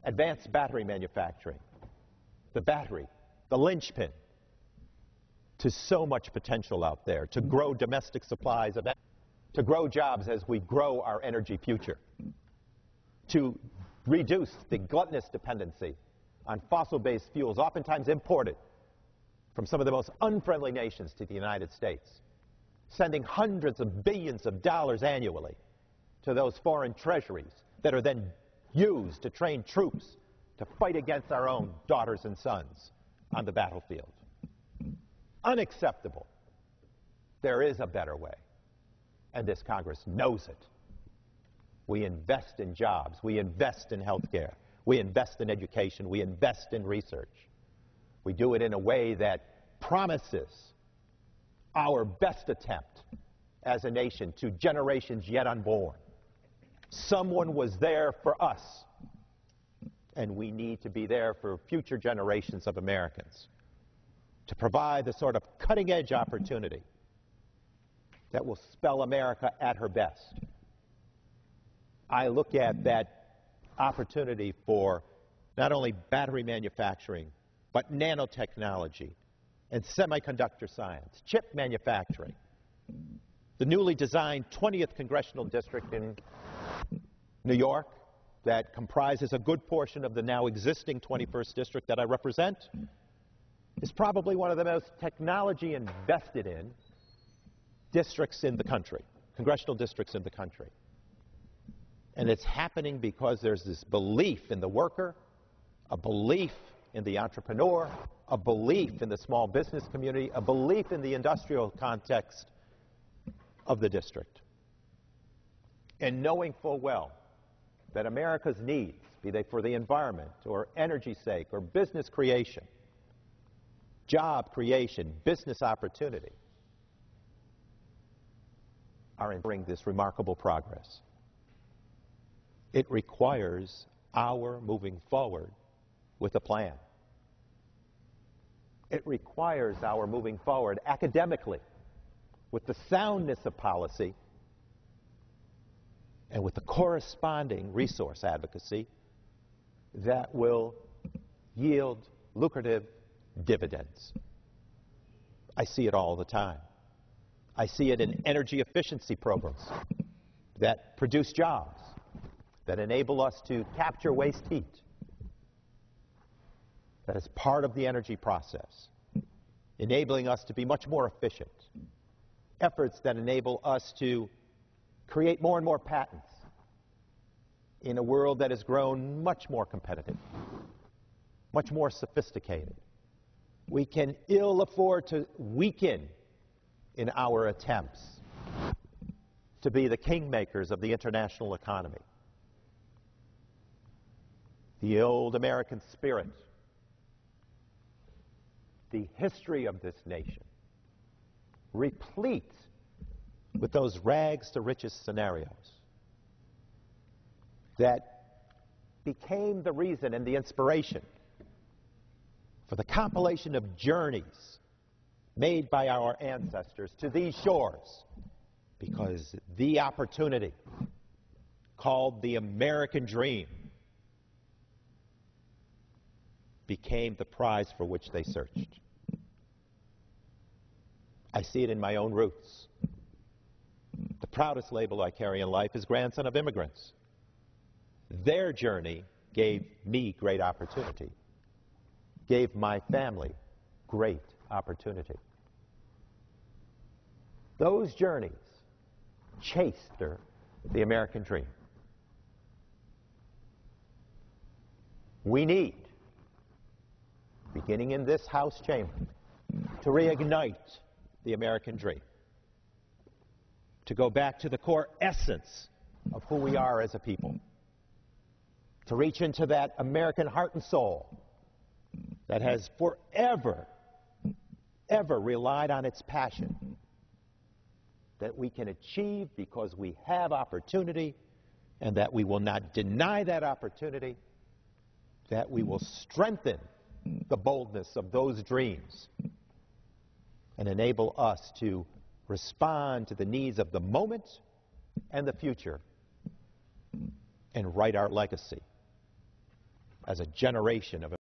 advanced battery manufacturing, the battery, the linchpin to so much potential out there, to grow domestic supplies of energy, to grow jobs as we grow our energy future, to reduce the gluttonous dependency on fossil-based fuels, oftentimes imported from some of the most unfriendly nations to the United States, sending hundreds of billions of dollars annually to those foreign treasuries that are then used to train troops to fight against our own daughters and sons on the battlefield. Unacceptable. There is a better way, and this Congress knows it. We invest in jobs, we invest in health care, we invest in education, we invest in research. We do it in a way that promises our best attempt as a nation to generations yet unborn. Someone was there for us, and we need to be there for future generations of Americans to provide the sort of cutting-edge opportunity that will spell America at her best. I look at that opportunity for not only battery manufacturing, but nanotechnology and semiconductor science, chip manufacturing. The newly designed 20th Congressional District in New York that comprises a good portion of the now existing 21st District that I represent is probably one of the most technology invested in districts in the country, congressional districts in the country. And it's happening because there's this belief in the worker, a belief in the entrepreneur, a belief in the small business community, a belief in the industrial context of the district. And knowing full well that America's needs, be they for the environment or energy's sake or business creation, job creation, business opportunity, are in this remarkable progress. It requires our moving forward with a plan. It requires our moving forward academically with the soundness of policy and with the corresponding resource advocacy that will yield lucrative dividends. I see it all the time. I see it in energy efficiency programs that produce jobs, that enable us to capture waste heat, that is part of the energy process, enabling us to be much more efficient. Efforts that enable us to create more and more patents in a world that has grown much more competitive, much more sophisticated. We can ill afford to weaken in our attempts to be the kingmakers of the international economy. The old American spirit, the history of this nation, replete with those rags to riches scenarios that became the reason and the inspiration for the compilation of journeys made by our ancestors to these shores, because the opportunity called the American dream became the prize for which they searched. I see it in my own roots. The proudest label I carry in life is grandson of immigrants. Their journey gave me great opportunity, gave my family great opportunity. Those journeys chased the American dream. We need, beginning in this House chamber, to reignite the American dream, to go back to the core essence of who we are as a people, to reach into that American heart and soul that has forever, ever relied on its passion, that we can achieve because we have opportunity, and that we will not deny that opportunity, that we will strengthen the boldness of those dreams and enable us to respond to the needs of the moment and the future and write our legacy. as a generation of